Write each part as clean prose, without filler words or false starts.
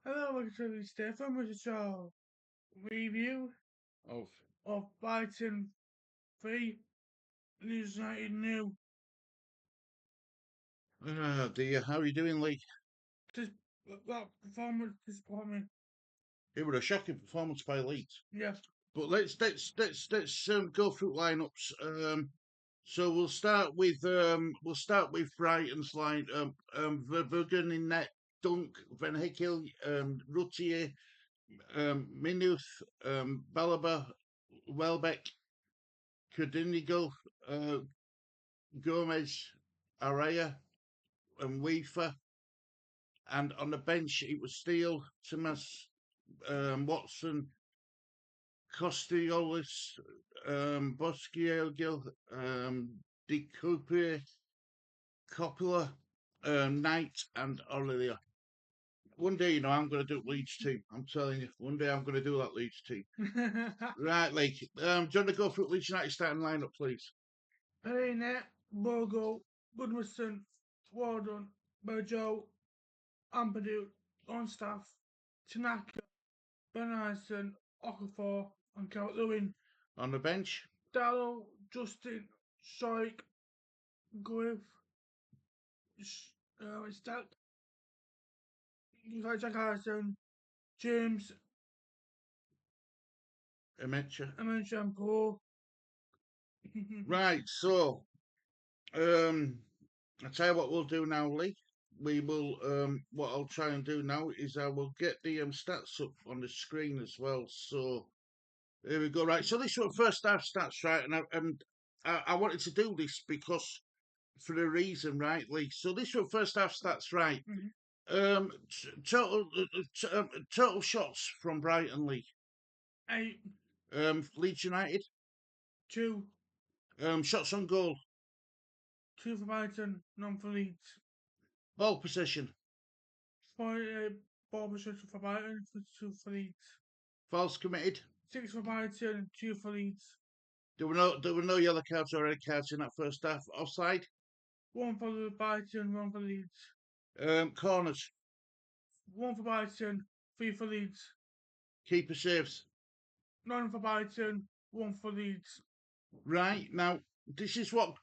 Hello, welcome to the Stefan with a show review Of of Brighton 3, Leeds United new. dear, how are you doing, Lee? This, that performance disappointed me. It was a shocking performance by Leeds. Yes. But let's go through lineups. So we'll start with Brighton's line. Verbruggen in net, Dunk, Van Heckel, Rutier, Minuth, Balaba, Welbeck, Cordinigo, uh, Gomez, Araya, and Weaver. And on the bench, it was Steele, Thomas, Watson, Costiolis, Boschielgil, Di Coupe, Coppola, Knight, and Aurelia. One day, I'm going to do Leeds team. I'm telling you, one day I'm going to do that Leeds team. Right, Lee. Do you want to go through Leeds United starting lineup, please? Net, Bogo, Goodmanson, Warden, Bojo, Ampadu, Onstaff, Tanaka, Benison, Okafor, and Calvert Lewin. On the bench? Dallo, Justin, Shoik, Griff, Stack, Jack Harrison, James, Emecha. and Paul. Right, so I tell you what we'll do now, Lee. We will what I'll try and do now is I will get the stats up on the screen as well. So here we go. Right, so this was first half stats, right? And I wanted to do this because for a reason, right, Lee. So this was first half stats, right? Total shots from Brighton, Lee. 8, Leeds United. 2, Shots on goal. 2 for Brighton, none for Leeds. Ball possession. 48 ball possession for Brighton, 2 for Leeds. Fouls committed. 6 for Brighton, 2 for Leeds. There were no yellow cards or red cards in that first half. Offside. 1 for Brighton, 1 for Leeds. Corners. 1 for Brighton, 3 for Leeds. Keeper saves. None for Brighton, 1 for Leeds. Right now, this is what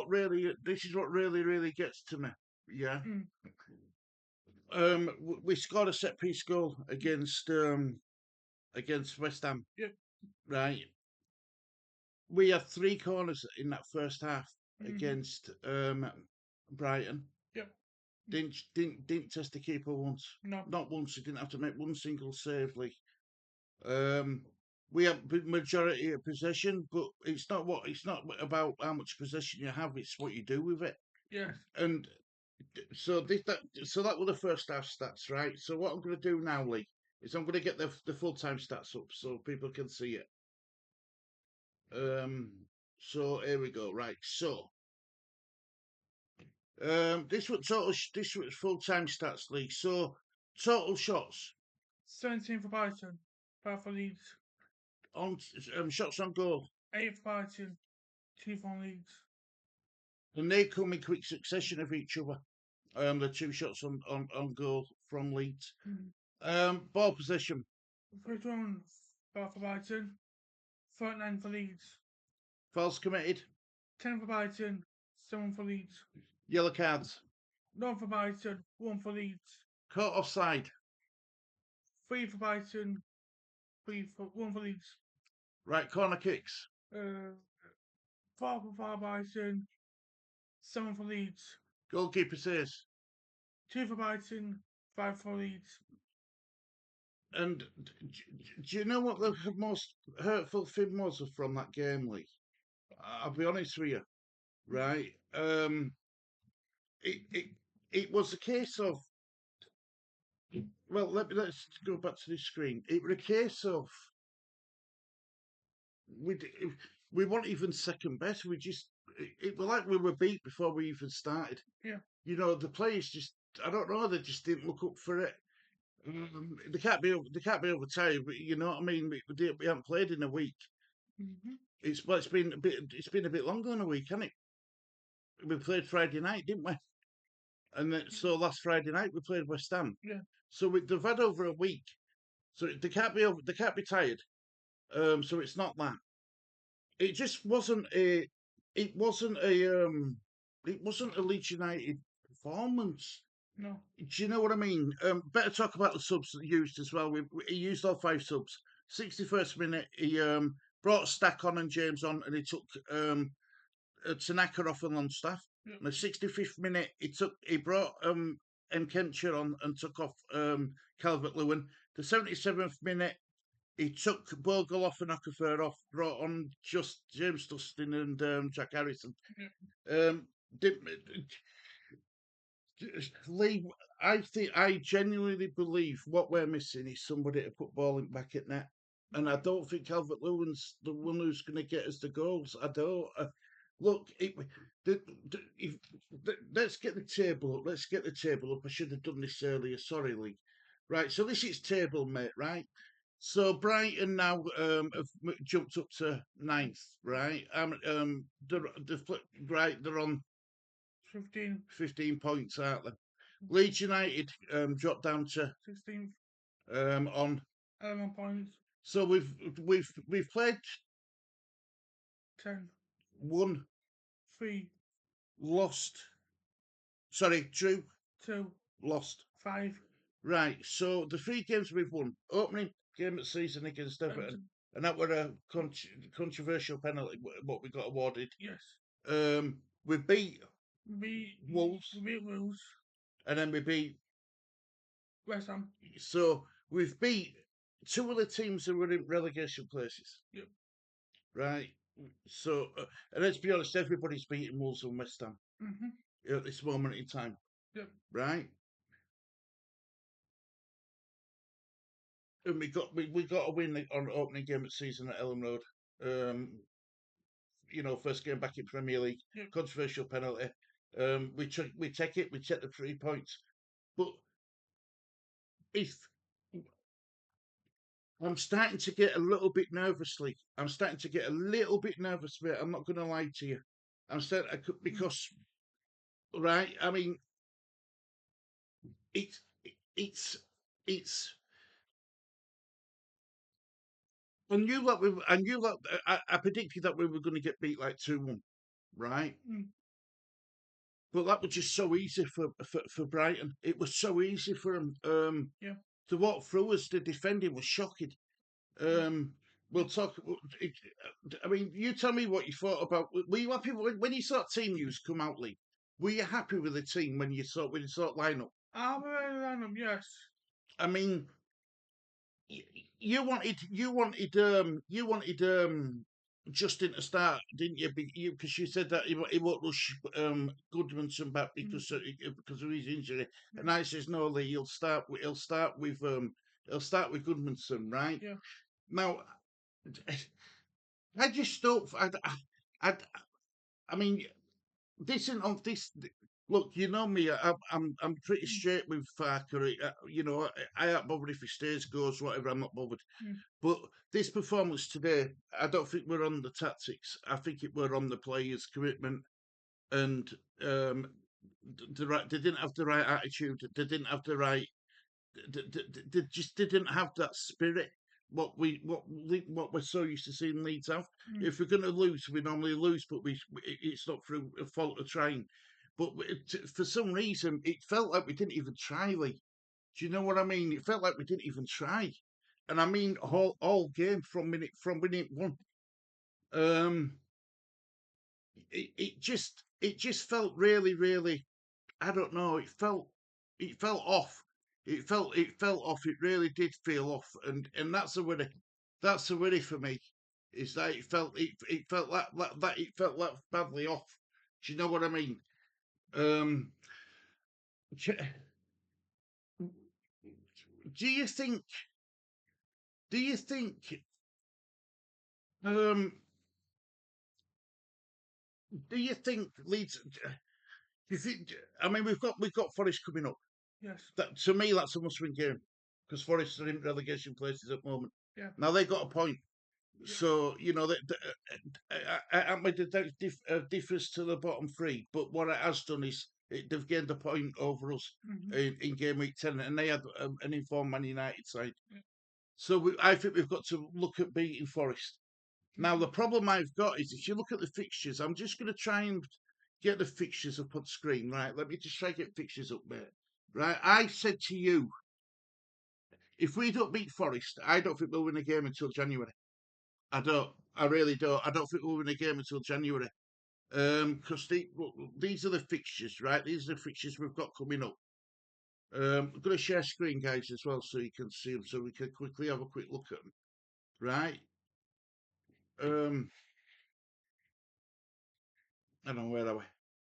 really gets to me. Yeah. We scored a set piece goal against West Ham. Yep. Right. We had 3 corners in that first half against Brighton. Yep. Didn't test the keeper once. No. Not once. He didn't have to make one single save. We have majority of possession, but it's not about how much possession you have. It's what you do with it. Yes. And so that were the first half stats, right? So what I'm going to do now, Lee, is I'm going to get the full time stats up so people can see it. So here we go. Right. So this was full time stats, Lee. So total shots 17 for Brighton, 5 for Leeds. on shots on goal. 8 for Brighton, 2 for Leeds. And they come in quick succession of each other. The 2 shots on goal from Leeds. Ball possession. 31 for Brighton, 39 for Leeds. Fouls committed. 10 for Brighton, 7 for Leeds. Yellow cards. None for Brighton, 1 for Leeds. Caught offside. 3 for Brighton, 1 for Leeds. Right, corner kicks. 4 for Brighton, 7 for Leeds. Goalkeeper says. 2 for Brighton, 5 for Leeds. And do you know what the most hurtful thing was from that game, Lee? I'll be honest with you, right? It was a case of. Well, let's go back to the screen. It was a case of we weren't even second best. It was like we were beat before we even started. Yeah. The players just, I don't know, they just didn't look up for it. They can't be overtired, but you know what I mean. We haven't played in a week. It's been a bit longer than a week, hasn't it? We played Friday night, didn't we? and then, so last Friday night we played West Ham. Yeah. So they've had over a week, so they can't be over, they can't be tired. So it's not that. It just wasn't a. It wasn't a. It wasn't a Leeds United performance. No. Do you know what I mean? Better talk about the subs that used as well. He used all 5 subs. 61st minute, he brought Stack on and James on, and he took Tanaka off and Longstaff. Yeah. In the 65th minute, he brought Nkemcha on and took off Calvert Lewin. The 77th minute, he took Bogle off and Okafor off, brought on just James Dustin and Jack Harrison. Yeah. Did, Lee, I genuinely believe what we're missing is somebody to put ball in back at net, and I don't think Calvert Lewin's the one who's going to get us the goals. I don't. Look, let's get the table up. Let's get the table up. I should have done this earlier. Sorry, Lee. Right, so this is table, mate. Right. So Brighton now have jumped up to 9th, right? They're on 15. 15 points, aren't they? Leeds United dropped down to 16th. On. 11 points. So we've played 10. won, 3. lost. Sorry, drew, 2. lost. 5. Right. So the 3 games we've won, opening game of the season against Everton, and that were a controversial penalty. What we got awarded. Yes. We beat Wolves. Wolves, We beat Wolves. and then we beat West Ham. So we've beat 2 of the teams that were in relegation places. Yep. Right. So, and let's be honest, everybody's beating Wolves and West Ham at this moment in time. Yep. Right. And we got a win on opening game of the season at Ellen Road. First game back in Premier League. Yep. Controversial penalty. We take it. We take the 3 points. But if I'm starting to get a little bit nervous, Lee. I'm starting to get a little bit nervous, mate. I'm not going to lie to you. I'm starting because, right? I mean, it's. I knew that I predicted that we were going to get beat like 2-1, right? But that was just so easy for Brighton. It was so easy for them. Yeah. To walk through us, the defending was shocking. We'll talk. I mean, you tell me what you thought about. Were you happy when you saw team news come out, Lee? Were you happy with the team when you saw lineup? I'm very random. Yes. I mean, you wanted Justin to start, didn't you? Because you said that he won't rush Goodmanson back because of his injury, and I says no, Lee. He'll start with Goodmanson, right? Yeah. Now, I just don't. I mean, this and on this. Look, you know me. I'm pretty straight with Farker. I ain't bothered if he stays, goes, whatever. I'm not bothered. But this performance today, I don't think we're on the tactics. I think we're on the players' commitment, and they didn't have the right attitude. They didn't have the right. They just didn't have that spirit. What we're so used to seeing Leeds have. If we're going to lose, we normally lose, but it's not through a fault of trying. But for some reason, it felt like we didn't even try, Lee. Do you know what I mean? It felt like we didn't even try, and I mean all game from minute 1. It just felt really, really. I don't know. It felt off. It felt off. It really did feel off, and that's a worry. That's a worry for me. Is that it felt that it felt that badly off. Do you know what I mean? Do you think? Do you think? Um, do you think Leeds? Do you think? I mean, we've got Forest coming up. Yes. That to me, that's a must-win game because Forest are in relegation places at the moment. Yeah. Now they got a point, Yeah. so differs to the bottom 3. But what it has done is They've gained a point over us in game week 10, and they had an informed Man United side. Yeah. So I think we've got to look at beating Forest. Now, the problem I've got is if you look at the fixtures, I'm just going to try and get the fixtures up on screen. Right, let me just try and get fixtures up there. Right, I said to you, if we don't beat Forest, I don't think we'll win a game until January. I don't. I really don't. I don't think we'll win a game until January. Because these are the fixtures, right? These are the fixtures we've got coming up. I'm going to share screen, guys, as well, so you can see them, so we can quickly have a quick look at them. Right? I don't know where are we?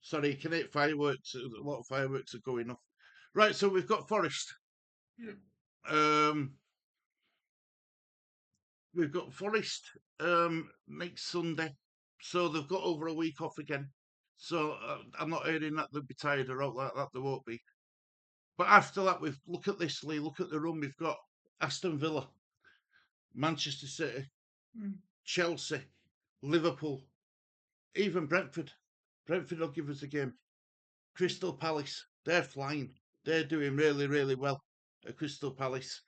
Sorry, can it fireworks? A lot of fireworks are going off. Right, so we've got Forest. Yeah. We've got Forest next Sunday, so they've got over a week off again. So I'm not hearing that they'll be tired or out like that. They won't be. But after that, we've look at this, Lee. Look at the run. We've got Aston Villa, Manchester City, Chelsea, Liverpool, even Brentford. Brentford will give us a game. Crystal Palace, they're flying. They're doing really, really well at Crystal Palace.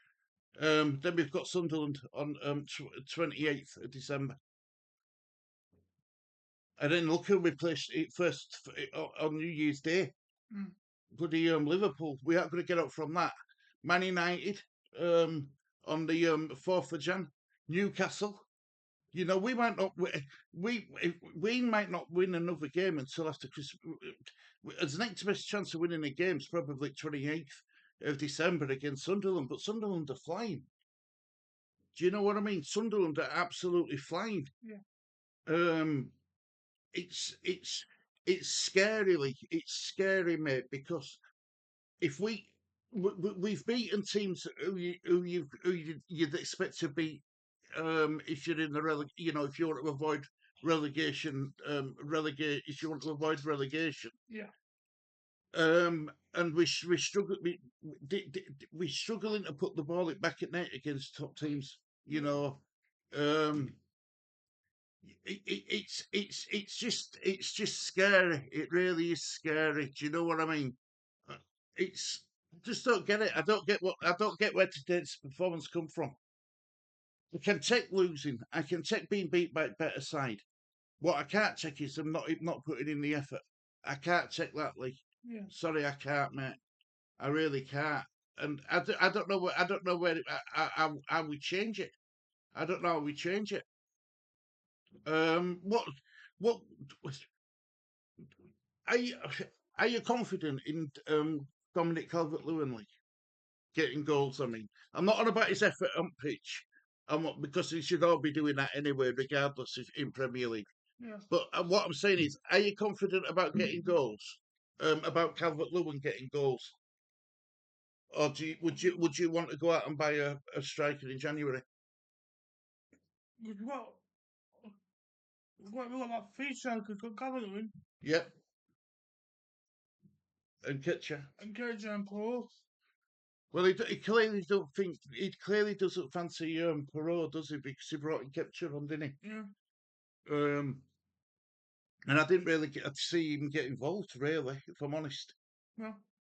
Then we've got Sunderland on 28th of December. And then look who we placed it first on New Year's Day. Bloody Liverpool. We aren't going to get up from that. Man United on the 4th of Jan. Newcastle. You know, we might not we might not win another game until after Christmas. As next best chance of winning a game is probably 28th of December against Sunderland, but Sunderland are flying. Do you know what I mean? Sunderland are absolutely flying. Yeah. It's scary. It's scary, mate, because if we've beaten teams who you'd expect to beat if you're in the if you want to avoid relegation, if you want to avoid relegation. Yeah. And we struggle. We're struggling to put the ball back at net against top teams. You know, it's just scary. It really is scary. Do you know what I mean? It's just don't get it. I don't get where today's performance come from. I can take losing. I can take being beat by a better side. What I can't take is them not putting in the effort. I can't take that, Lee. Yeah. Sorry, I can't, mate. I really can't. And I don't know where how we change it. I don't know how we change it. What are you are you confident in Dominic Calvert-Lewin getting goals? I mean, I'm not on about his effort on pitch. Because he should all be doing that anyway, regardless if in Premier League. Yeah. But what I'm saying is, are you confident about getting goals? About Calvert-Lewin getting goals, or would you want to go out and buy a striker in January? Well, we've got that free striker, Calvert-Lewin. Yep. And Kitcher. And Gertjan and Paul. Well, he clearly don't think he clearly doesn't fancy Perot, does he? Because he brought in Kitcher on, didn't he? Yeah. And I didn't really get to see him get involved, really, if I'm honest. No.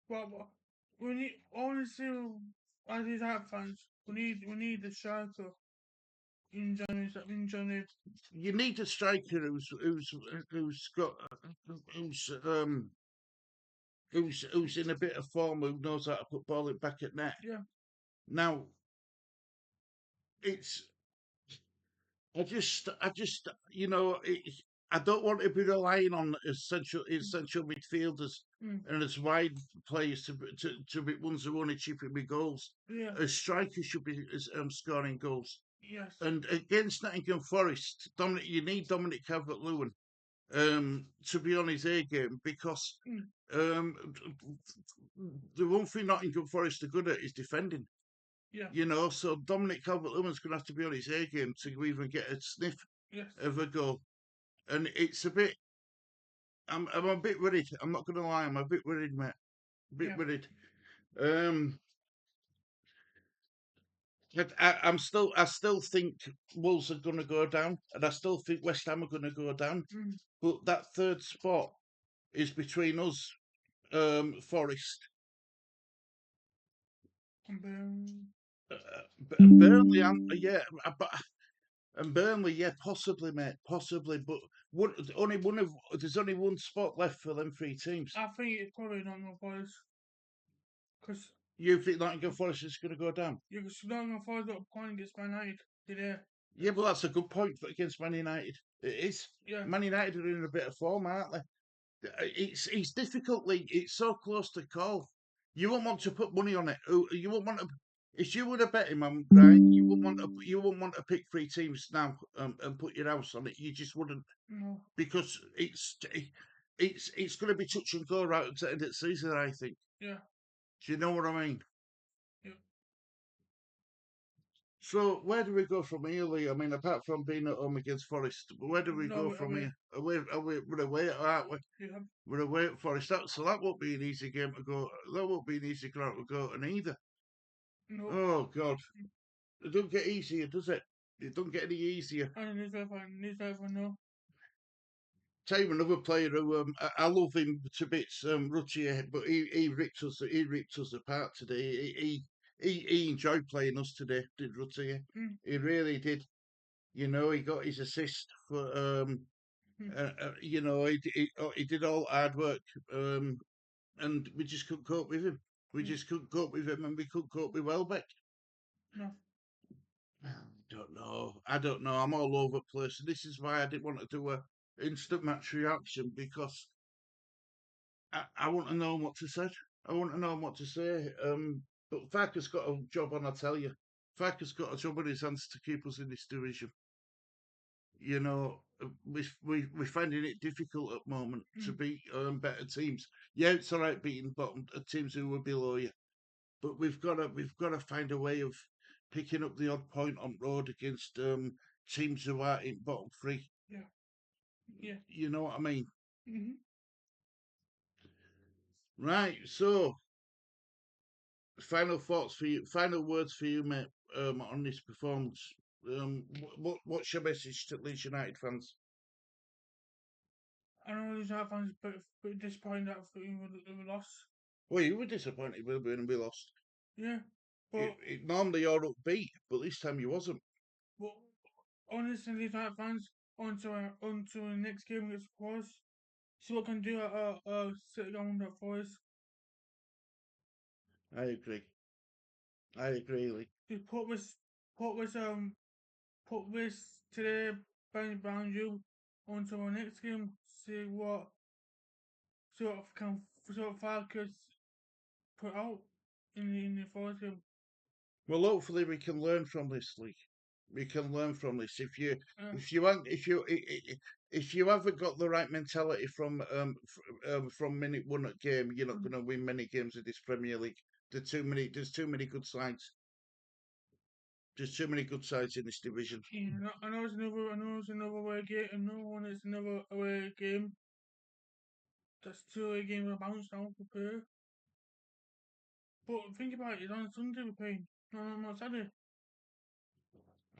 Well, we need honestly, as United fans, we need the striker in January. You need a striker who's in a bit of form, who knows how to put ball it back at net. Yeah. Now, I just, you know, I don't want to be relying on essential midfielders and as wide players to be ones who only chip in with goals. Yeah. A striker should be scoring goals. Yes. And against Nottingham Forest, you need Dominic Calvert-Lewin to be on his A game, because the one thing Nottingham Forest are good at is defending. Yeah. You know, so Dominic Calvert-Lewin's going to have to be on his A game to even get a sniff of a goal. And it's a bit, I'm a bit worried. I'm not going to lie, I'm a bit worried, mate. A bit worried. I still think Wolves are going to go down, and I still think West Ham are going to go down. But that third spot is between us Forest. And Burnley, yeah, but and Burnley, yeah, possibly, mate, possibly. But there's only one spot left for them three teams. I think it's probably Nottingham Forest. Because You think Nottingham Forest is going to go down? Nottingham Forest got a point against Man United today. Yeah, but that's a good point against Man United. It is. Yeah. Man United are in a bit of form, aren't they? It's difficult, League. It's so close to call. You won't want to put money on it. You won't want to. If you were a betting man, right? You wouldn't want to pick three teams now and put your house on it. You just wouldn't, No. because it's going to be touch and go right until the end of the season, I think. Yeah. Do you know what I mean? Yeah. So where do we go from here, Lee? I mean, apart from being at home against Forest, where do we No, go from here? We're away, aren't we? Yeah. We're away at Forest. So that won't be an easy game to go. That won't be an easy ground to go and either. No. Oh God, it don't get easier, does it? It don't get any easier. And newspaper, no. Tell you another player who I love him to bits, Ruttier, but he ripped us apart today. He enjoyed playing us today, did Ruttier? Mm. He really did. You know, he got his assist for you know, he did all hard work, and we just couldn't cope with him. We just couldn't cope with him, and we couldn't cope with Welbeck. No. I don't know. I don't know. I'm all over the place. And this is why I didn't want to do a instant match reaction, because I want to know what to say. I want to know what to say. But Farker's got a job on, I tell you. Farker's got a job on his hands to keep us in this division. You know, we're finding it difficult at the moment to beat better teams. Yeah, it's all right beating bottom teams who were below you, but we've got to find a way of picking up the odd point on road against teams who are in bottom three. Yeah. Yeah. You know what I mean? Mm-hmm. Right. So, final thoughts for you. Final words for you, mate. On this performance. What's your message to Leeds United fans? I know Leeds United fans are a bit disappointed that we lost. Well, you were disappointed when we lost. Yeah. But Normally you're upbeat, but this time you wasn't. but honestly, Leeds United fans onto the next game against Forest. See what can do at sit down that Forest. I agree. I agree, Lee. Just put this put this today behind you onto our next game. See what Falcons put out in the Forest game. Well, hopefully we can learn from this, Lee. We can learn from this. Uh, If you haven't got the right mentality from minute one at game, you're not going to win many games of this Premier League. There's too many good sides. There's too many good sides in this division. yeah, I know it's another away game. I know it's another away game. That's two away games of bounce now for Perth. But think about it, it's on Sunday we're playing, not Saturday.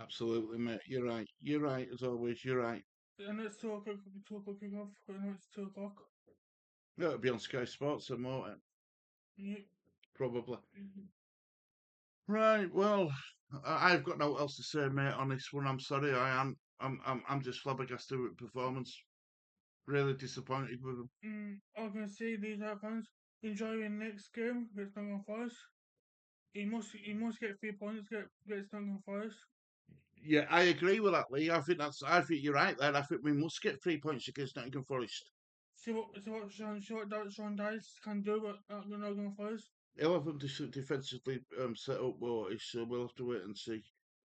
Absolutely, mate. You're right. You're right as always. You're right. And it's 2 o'clock kick-off. I know it's 2 o'clock. No, it'll be on Sky Sports and more, Yeah. probably. Right. Well, I've got no else to say, mate. On this one, I'm sorry. I'm just flabbergasted with performance. Really disappointed with them. I can see these fans enjoy the next game against Nottingham Forest. He must get 3 points against Nottingham Forest. Yeah, I agree with that, Lee. I think you're right there. I think we must get 3 points against Nottingham Forest. See what Sean Dice can do at Nottingham Forest. He'll have them defensively set up, so we'll have to wait and see.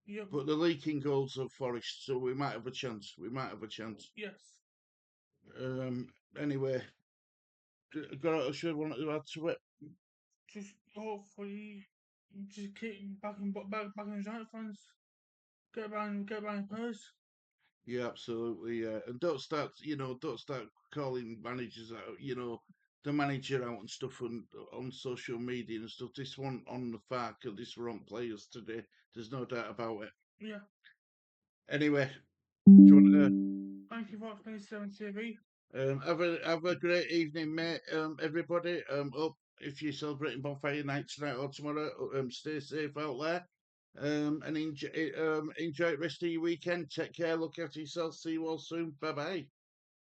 Yep. But the leaking goals of Forest, so we might have a chance. We might have a chance. Yes. Anyway, got a should want to add to it. Just hopefully, just keep back in Giant fans. Get behind Purse. Yeah, absolutely. Yeah, and don't start calling managers out. The manager out and stuff on social media and stuff. This one on the fact that this wrong players today. There's no doubt about it. Yeah. Anyway, do you want to? Thank you for watching 7 TV. Have a great evening, mate. Everybody. Up if you're celebrating bonfire night tonight or tomorrow. Stay safe out there. And enjoy the rest of your weekend. Take care. Look after yourself. See you all soon. Bye bye.